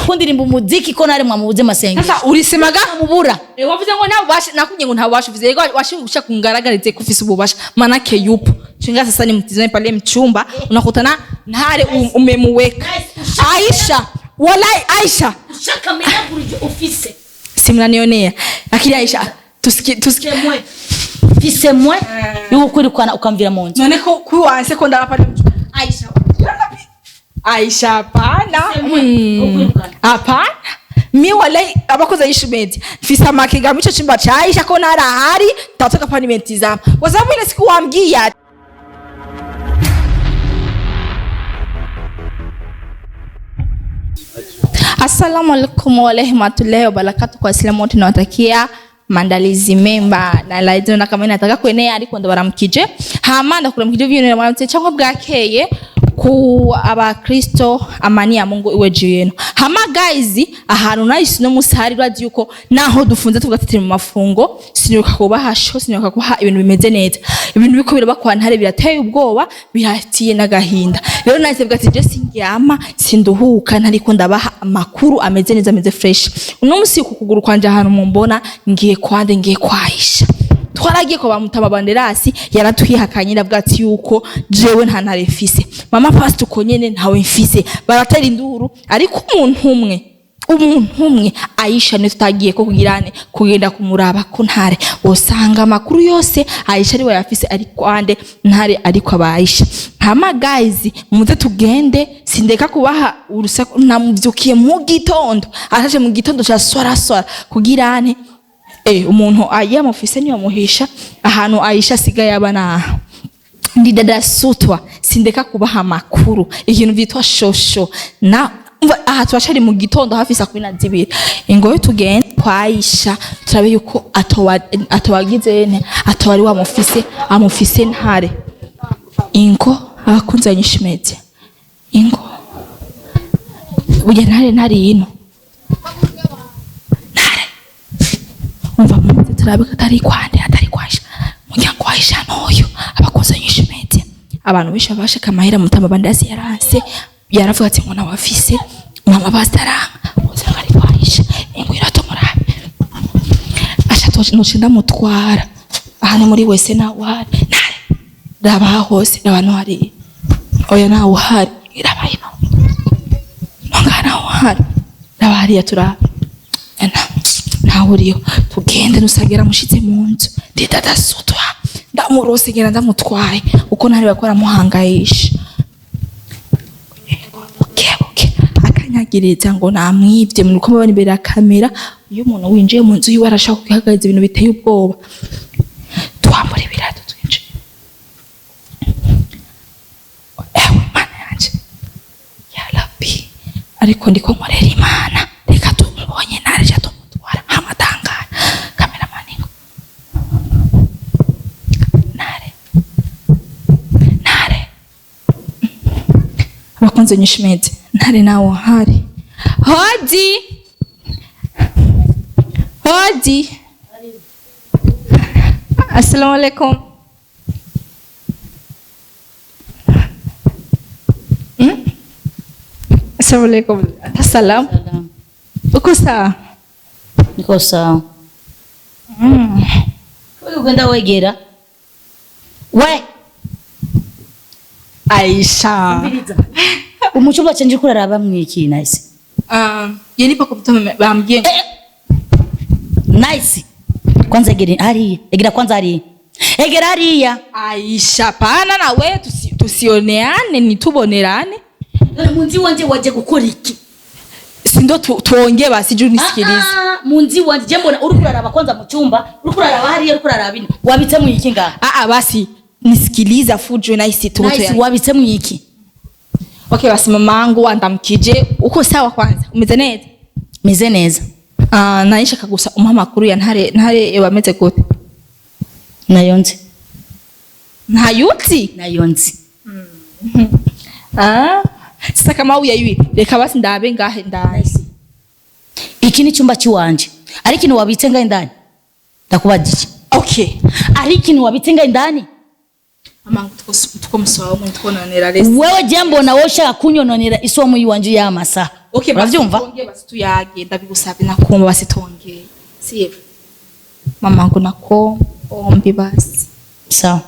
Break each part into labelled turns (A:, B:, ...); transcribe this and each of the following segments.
A: kundirimba umuziki ko nari mwamubuze masengesho.
B: Sasa ulisemaga
A: mubura.
B: Wavuze ngo nta bubasha nakunye ngo nta bubasha uvuze yego washusha kungaragarize ko ufise ububasha manake yupo. Chinga sasa ni mtizame pale mchumba unakutana NTARE umemweka. Aisha walai Aisha
A: shaka menya buryo office
B: simranionea akili Aisha tusikie mwe
A: fise mwe yuko kwirukana ukamvira mu nzu
B: none ko kuwanse ko ndaba pale Aisha Aisha hapana hapana mi walai abakoze Aishimedi fisa makiga mico chimba cha Aisha ko narahari tatoka panimenti zama wazabu ile siku wambia. Assalamu alaikum wa rahmatullahi wa barakatuh. Kwa Waislamu wote nawatakia maandalizi mema na laizo na kama inataka kuenea ariko ndo baramukije hamanda kuramukije vyo na mwanamutse cyangwa bwakeye ku abakristo amani ya Mungu iwe jiyeno hama guys ahantu nahise no musari radi yuko naho dufunze tugatitira mu mafungo siniruka kubahasho siniruka kuha ibintu bimeze neza ibintu biko biraba kwa NTARE birateye ubwoba bihatiye nagahinda rero nahise bwati je singyama sinduhuka ntariko ndabaha amakuru ameze neza ameze fresh uno musi kukuguru kwanje ahantu mumbona ngiye kwande ngiye kwahisha twaragiye ko bamutama banderasi yaratwihakanye bwati yuko jewe nta NTARE mfise mama pastor uko nyene ntawe mfise baratera induru ariko umuntu umwe Aisha ne tutagiye ko kugirane kugenda kumuraba ko NTARE osanga amakuru yose Aisha ari wayafise ariko ande NTARE ariko abaisha hama guys muze tugende sindeka kubaha urusaku namuvyukiye mu gitondo ashaje mu gitondo cha swara kugirane umuntu ayamufise niyo muhisha ahantu Aisha sigaye abana ndi DADA SUTWA sindeka kubaha makuru ikintu vyitwa shosho na aha twashari mu gitondo hafi saa 12 ingoye tugende kwa Aisha turabe yuko atowagizene atowari wa amufise NTARE ingo abakunze Anyishimedi ingo uye NTARE ino umva mu turabe katari kwande atari kwasha mujya kwasha noyo abakunze Anyishimedi abantu bisha bashaka mahera mutamba bandasi yaranse yaravuga ati ngo nawafise mama bastaranga uzanga ari kwahisha ingwira tomurabe asha toshinda mutwara ahane muri wese na wari NTARE raba hose abantu hari oya na uhari irabayino nongana uhari raba hari yatura ntawuriyo tugende nusagera mushitse mu nzu DADA SUTWA ndamurose gera ndamutwaye uko NTARE bakora muhangayisha akanyagiriza ngo namwivye mu ruko bani imbere ya kamera iyo umuntu winjiye mu nzu yiwe arashaka kwihagaza ibintu biteye ubwoba twambura ibirato twinje mana yanje ya Rabbi ariko ndiko nkorera Imana reka tumubonye NTARE ja tumutwara hamatangara kamera maningo NTARE abakunze Anyishimedi NTARE nawo hari hodi assalamu alaikum assalamu alaikum assalam uko sawa
A: niko sawa ugenda wegera we
B: Aisha
A: umuchumba canje kuraraba mwiki nice
B: yeni pako mtama bambye
A: nice kwanza egera kwanza egera hariya
B: Aisha pana na we tusioneane nitubonerane
A: munzi wanje waje gukora iki
B: sindo tuongee basi juu nisikilize
A: munzi wanje je mbona uri kuraraba kwanza mu cyumba uri kuraraba hariya uri kuraraba ine wabitse mu iki nga
B: basi nisikiliza fujo nice tumoto
A: nice wabitse mu iki.
B: Okay basi mamangu andamkije uko sawa kwanza umeze neza
A: meze neza
B: naisha kagusa makuru ya NTARE bameze gute
A: nayonze
B: nayonze sasa kama uyayiwe reka basi ndabe ngahe ndazi
A: iki ni cyumba cy'wanje ari kintu wabitse ngahe ndani ndakubadiki
B: okay
A: ari kintu wabitse ngahe ndani
B: amangu tuko muswawo mu twononera rese
A: wewe jambo na woshaka kunyononera isomo yiwanje y'amasaha
B: okay
A: uravyumva
B: basi tuyage ndabigusabye nakumva basi tongeye siye mamangu nako ombi basi
A: sawa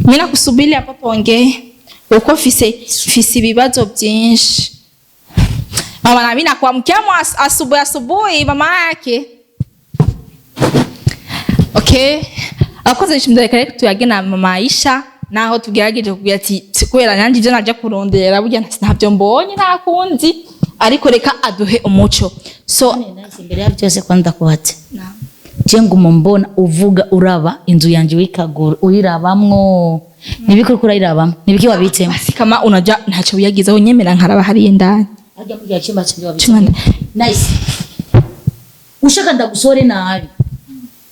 B: mina kusubiri hapa tongeye uko fise ibibazo byinshi mama na mimi nakuamkia asubuhi mama yake okay akoze nshimdere tuyage na mama Aisha naho tugerageje kugira ati kubera nanje ivyo naje kurondera burya ntabyo mbonye nta kundi ariko reka aduhe umuco so
A: imbere ya byose kwanda kuhate je ngumo mbona uvuga uraba inzu yanje wikagura uyirabamwo nibiko kurayirabamwo nibiki wabitsemo
B: basi kama unaja ntacho uyagizaho nyemera nkaraba hari ndani
A: ajya kugira chimba cyo wabitsemo nice ushaka ndagusore nabi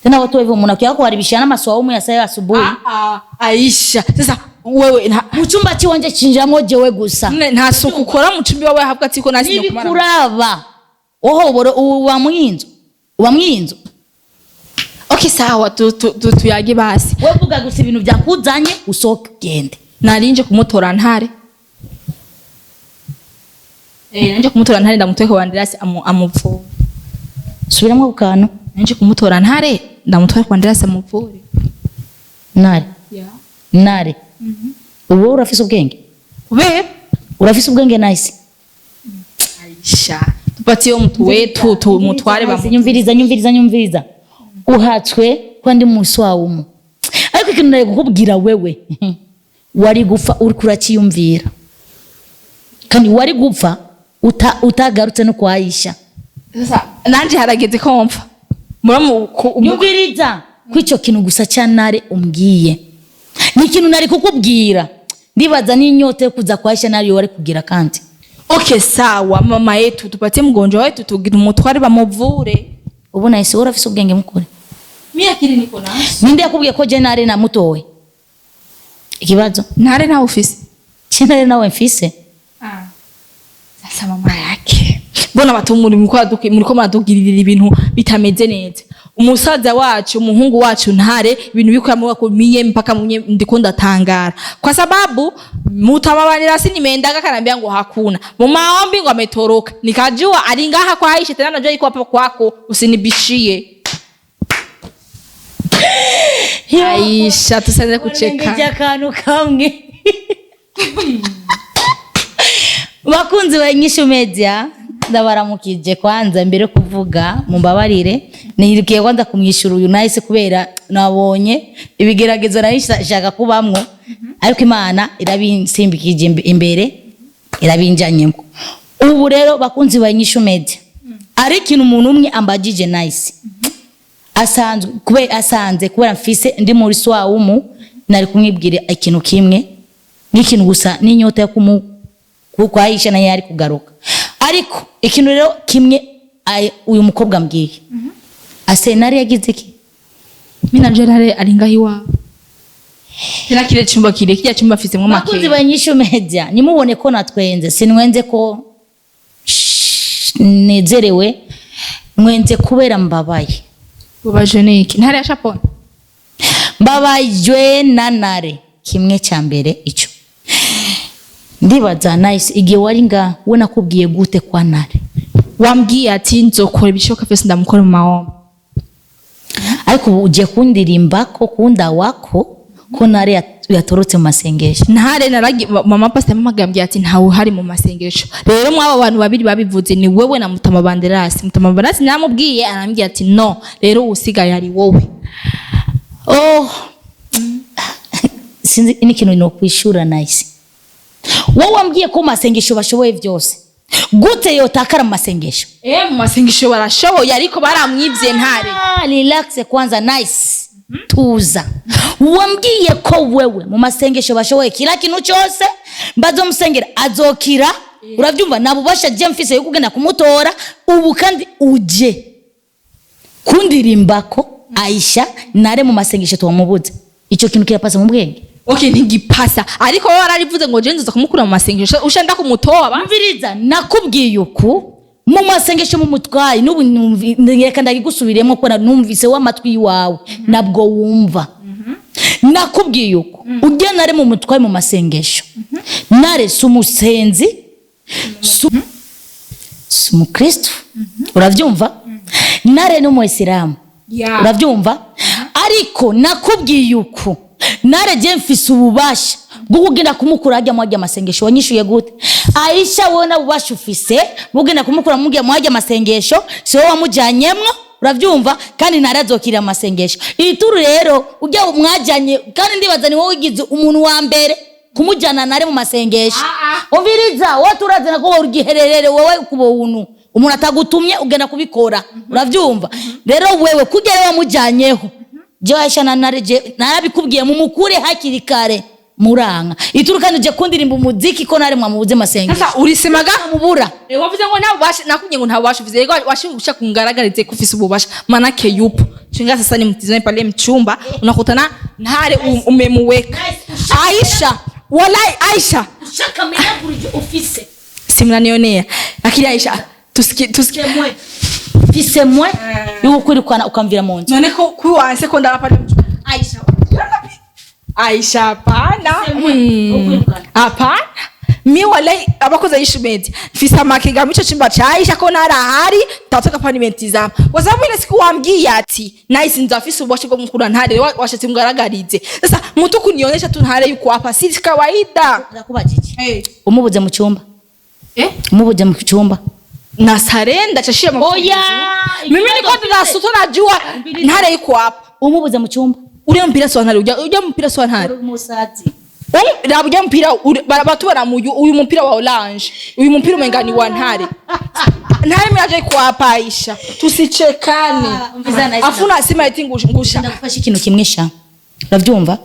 A: tena watu hivyo mnakia kuharibishana maswaumu ya saa asubuhi
B: Aisha sasa wewe
A: muchumba chiwanje chinjamo jewe gusa
B: nta suku ukora muchumbi wawe habwa tiko nasi
A: no kumara kuraba oho boro uba mwinzo
B: okay sawa tuyage basi
A: wewe vuga gusa ibintu byakuzanye usoke gende
B: narinje kumutora ntare nanje kumutora ntare ndamutweka wandirasi amuvura
A: subiramo ukano
B: nanje kumutora ntare ndamutweka wandirasi amuvure
A: ntare ntare ubu urafise ubwenge
B: ube
A: urafise ubwenge nice
B: Aisha tupatiye mtu wetu tumutware
A: nyumviriza uhatswe kwa ndi muswawumu ariko ikintu naye kukubwira wewe wari gupfa uri kurakiyumvira kandi wari gupfa utagarutse no kwa Aisha
B: sasa nanje harageze ko mpfa
A: nyumviriza kwico kintu gusa cyanare umbwiye ni ikintu nari kukubwira ndibaza n'inyote yo kuza kwa Aisha nari wari kugira kandi
B: okay sawa mama yetu tupatie mgonjwa wetu tugira umutware bamuvure
A: ubu nahise urafise ubwenge mukuri
B: mimi akiri niko naso
A: ninde yakubwiye ko jenare na mutowe ikibazo
B: ntare na office
A: jenare nawe mfise
B: sasa mama yake bona batumuri muriko madugirira ibintu bitameze neza umusaza wacu umuhungu wacu ntare ibintu bikora kumiye mpaka munye ndiko ndatangara kwa sababu mutamabanira sinimendaga kanambia ngo hakuna mu maombi ngo ametoroka nikajua alingaha kwa Aisha tena najua iko hapa kwako usinibishie Aisha tusaze kucheka
A: ngeje kanu kamwe bakunzi wa Inyishu Media ndabaramukije kwanza mbere kuvuga mumbabarire nihirikiye kwanza kumwishura uyu nice kubera nabonye ibigeragezo nashaka kubamwo ariko Imana irabinsimbikije imbere irabinjanyemo ubu rero bakunzi wa Inyishu Media ari ikintu umuntu umwe ambagije nice asanze kubera mfise ndi muri swawumu nari kumwibwira ikintu kimwe n'ikintu gusa n'inyota yo kwa Aisha naye yari kugaruka ariko ikintu rero kimwe uyu mukobwa mbwiye asenari yagize iki
B: mina jerare alingahi wa kila kile chumba kile kija chumba afisemo make
A: bakunzi ba Inyishu Media nimubone ko natwenze sinwenze ko nezerewe mwenze kubera mbabaye
B: bubaje niki ntare yashapona
A: mbabajwe na ntare kimwe cya mbere ico ndibaza nice igihe wari nga we nakubwiye gute kwa ntare
B: wambwiye ati nzokora ibishoka byose ndamukora mu maombi
A: ariko ubu ugiye kundirimba ko kunda wako ko ntare yatorotse mu masengesho
B: ntare naragi mama pastor mamagambye ati ntawe hari mu masengesho rero mwaba abantu babiri babivuze ni wewe na Mutamabanderasi namubwiye arambye ati no rero usigaye ari wowe
A: sinzi ikintu no kwishura nice wowe wambwiye ko masengesho bashoboye byose gute yotakara mu masengesho
B: mu masengesho barashoboye ariko baramwivye ntare
A: relax kwanza nice tuza wambwiye ko wewe mu masengesho bashoboye kila kintu cyose mbazo musengera azokira uravyumva nabubasha je mfise yo kugenda kumutora ubu kandi uje kundirimba ko Aisha ntare mu masengesho twamubuze ico kintu kirapasa mu bwenge
B: okay ntigipasa ariko wowe wararivuze ngo je nzoza kumukura mu masengesho ushenda kumutoba
A: mviriza nakubwiye uku mu masengesho mu mutwayi n'ubu ndagusubiremo ko numvise w'amatwi wawe nabwo wumva nakubwiye uko ujya nare mu mutwe mu masengesho nare sumusenzi sumukristo uravyumva nare no mu Islam uravyumva ariko nakubwiye uko nare je mfise ububasha bwo kugenda kumukura ajya mu masengesho wanyishuye gute Aisha wona ububasha ufise bugenda kumukura mu masengesho so wamujanyemwo uravyumva kandi narazokira amasengesho ituru rero ujya umwajanye kandi ndibaza ni wowe wigize umuntu wa mbere kumujana nare mu masengesho umviriza wowe urazana ko ugihererere wowe kubuntu umuntu atagutumye ugenda kubikora uravyumva rero wewe kugera wamujanyeho je Aisha narabikubwiye mu mukure hakiri kare muranga ituruka nje kundirimba umuziki ko nare mwamubuze masengesho
B: sasa urisemaga
A: mubura
B: wavuze ngo nta bubasha nakunye ngo nta bubasha uvuze washaka kungaragarize ko ufise ububasha manake yupo chinga sasa ni mtizame pale mchumba unakutana ntare umemuweka Aisha wallahi Aisha
A: ushaka menya buruje ufise
B: simnanionea akili Aisha tusikie mwe
A: fise mwe yuko kuri kwana ukamvira mu nzu
B: none ko kuwanse ko ndaba pale Aisha hapana hapana mi wallahi abakoze yishimedi mfisa makinga mico chimba cha Aisha ko narahari tatoka parliament zama wazabu ile siku wambwiye ati nice nzafisa ubashe bwo mukura ntare washatse ngaragarize sasa mtu kunionyesha tu ntare yuko hapa si kawaida
A: nakubajije umubuze mu cyumba umubuze mu cyumba
B: na sarenda chashia
A: oya
B: mimi niko tunasuto najua ntare yuko hapa
A: umubuze mu cyumba
B: uri mpira so ntare ujya mpira so ntare
A: umusazi
B: rabujya mpira batubara mu uyu mpira wa orange uyu mpira umengani wa ntare miraje kwa Aisha tusichekane afuna sima iti ngusha
A: ndagufasha ikintu kimwe sha uravyumva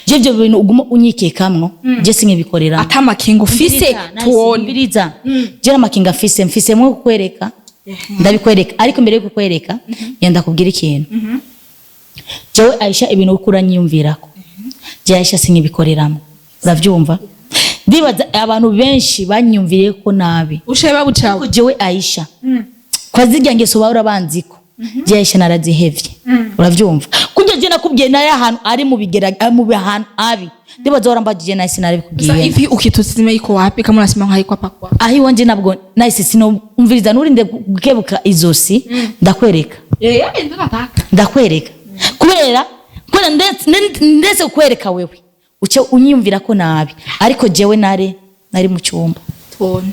A: je byo bintu uguma unyikekamwo je sinkibikorera
B: atama kingo fise tuone
A: biriza je na makinga mfise mwe kukwereka ndabikwereka ariko mbere yo kukwereka yenda kubwira ikintu jewe Aisha ibintu ukuranyiyumvirako je Aisha sinkibikoreramo uravyumva ndibaza abantu benshi banyumviriye ko nabi
B: usheba bucawe
A: ko jewe Aisha kwa zijya ngeso baura banziko je Aisha narazihevye uravyumva kujya je nakubwiye naye ahantu ari mu bigera mu bihantu abi ndibaza warambagije naye sinarabikubwiye
B: ivi ukituzime iko wapi kama unasema ngai kwa pakwa
A: ahi wanje nabwo naye sino umviriza nurinde gukebuka izosi ndakwereka ndakwereka kubera ndetse kukwereka wewe uce unyumvira ko nabi ariko jewe nari mu cyumba
B: tone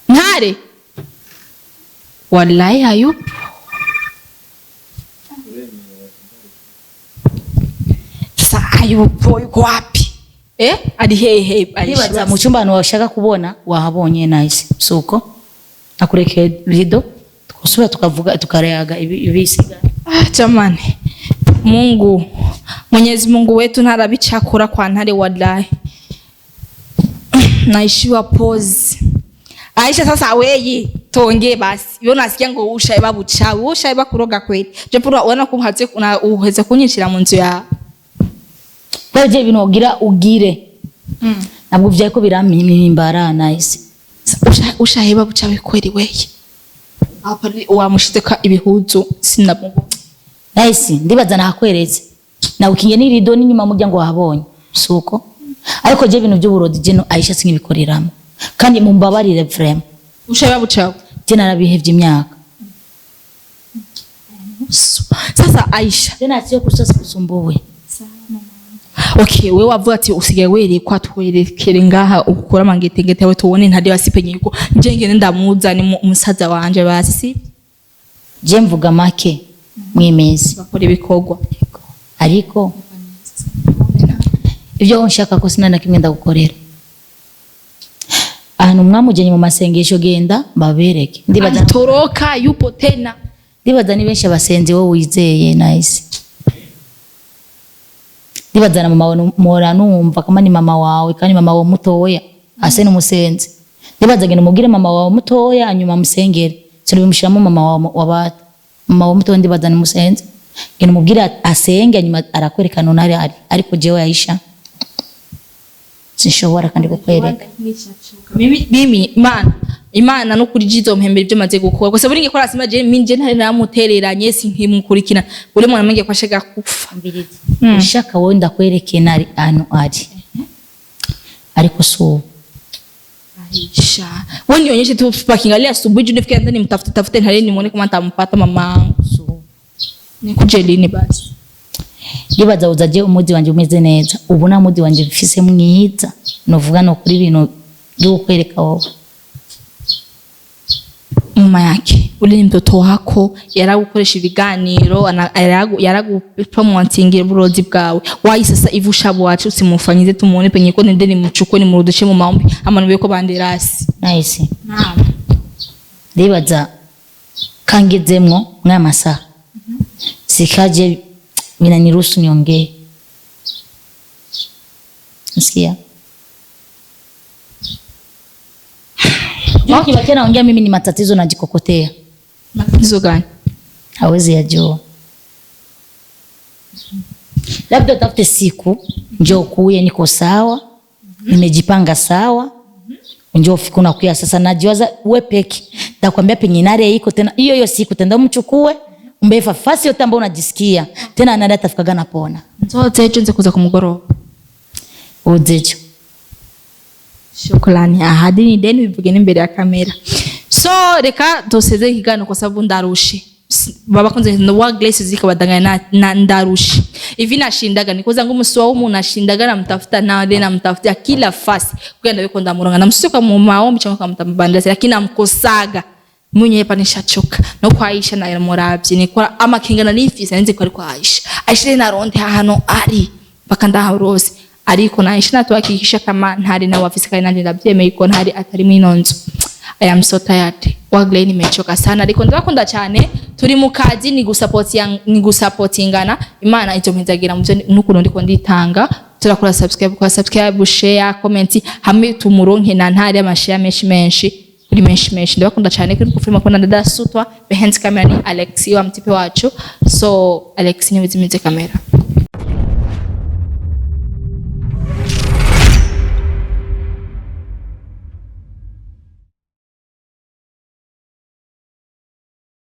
B: ntare wallahi ayu sasa ayu yuko wapi ari hehe
A: aribaza mu cyumba abantu bashaka kubona wahabonye nice suko nakureke video tukosubira tukavuga tukareaga ibisiga
B: jamani Mungu Mwenyezi Mungu wetu ntarabichakura kwa ntare wallahi naishiwa pause Aisha sasa wewe tonge basi yo nasikia ngo ushaiba buchawi ushaiba kuroga kweli je pura uona kumhatse uheze kunyishira mu nzu ya
A: baje ibintu ugira ugire nabwo vyaye ko birampimbara nice
B: ushaiba buchawi kweli wewe apa wamushiteka ibihuzu sinabwo
A: nice ndibaza nakweretse na ukinge ni rido n'inyuma muryango wahabonye suko ariko je ibintu by'uburodi je no Aisha sinkibikoreramo kandi mumbabarire vraiment
B: ushaba bucawe
A: je narabihevye imyaka
B: sasa Aisha
A: je natiyo kusasa kusumbuwe
B: okay wewe wavuga ati usigaye were kwa twerekere ngaha ukukora mangetengete yawe tubone ntade basipenye yuko nje ngene ndamuza ni umusaza wanje basi
A: je mvuga make mwimezi
B: bakora ibikogwa
A: ariko ibyo nshaka ko sinana kimwe ndagukorera ahantu mwamujanye mu masengesho genda babereke
B: ndibaza toroka yupo tena
A: ndibaza ni benshi abasenzi wowe wizeye nice ndibaza na mama wawe mora numva kama ni mama wawe kandi mama wawe mutoya ase n'umusenzi ndibaza genda mugire mama wawe mutoya anyuma musengere cyo bimushiramo mama wawe wabata mama wawe mutoya ndibaza ni musenzi genda mubwire asenge anyuma arakwerekana nari ariko jewe Aisha sinshobora kandi kukwereka
B: mimi man Imana no kuri jizo mpembere ibyo maze gukora gusa buri ngikora asima je minje ntari namutereranye sinkimukurikina uri mwana menge kwashaka kufa
A: mbirizi ushaka wowe ndakwereke nari ari ariko so
B: Aisha wewe nionyeshe tu parking ali asubuhi juu nifikia ndani mtafute ntari nimuone kama ntampata mamangu so nikuje lini basi
A: Yibaza uzaje umudi wanje umeze neza ubona umudi wanje mfise mwiza novuga no kuri bino byo kwereka wowe
B: mama yake ule ni mtoto wako yaragukoresha ibiganiro yaragupromotingira uburozi bwawe wayi sasa ivusha bwacu simufanyize tumuone penye ko ndende nimuchukwe nimurudishe mu maombi amanu beko banderasi
A: nice
B: naam
A: Yibaza kangezemwo mwamasa sikaje vinaniruhusu niongee nasikia Maki bakia naongea mimi ni matatizo najikokotea.
B: Matatizo gani?
A: Hawezi yajua. Labda utafute siku njoo kuye niko sawa. Nimejipanga sawa. Njoo fikuna kuya sasa najiwaza uwe peke. Nitakwambia penye NTARE iko tena hiyo siku tenda umchukue. Umbefa fasi yote ambayo unajisikia. Tena NTARE atafikaga napona.
B: Nzote ejo nze kuza kumugoroba.
A: Uzejo.
B: Shukrani ahadi ni deni bivuge n'imbere ya kamera so reka doseze kigano kwa sababu ndarushe baba konze no wa glace zikabadanganya na ndarushe hivi nashindaga nikoza ngo umusiwa w'umuntu ashindaga namtafuta nawe namtafuta kila fasi kwenda biko ndamuronga namusuka mu maombi cyangwa kamutambandira lakini amkosaga munye panisha choka no kwa Aisha na Muravye nikora amakingana n'ifisa nzi ko ari kwa Aisha na ronde hano ari bakanda harose ariko na Aisha natuhakikisha kama ntari na wafisi kandi nanje ndabyemeye ko ntari atari mwinonzo I am so tired wagle nimechoka sana ariko ndakunda cyane turi mu kazi ni gusupportingana Imana izompinzagira muvyo nukuno ndiko nditanga turakora subscribe share comment hamwe tumuronke na ntari amashare menshi kuri menshi ndakunda cyane kuri kufirma ko DADA SUTWA behind camera ni Alex wa mtipe wacu so Alex ni wizimize kamera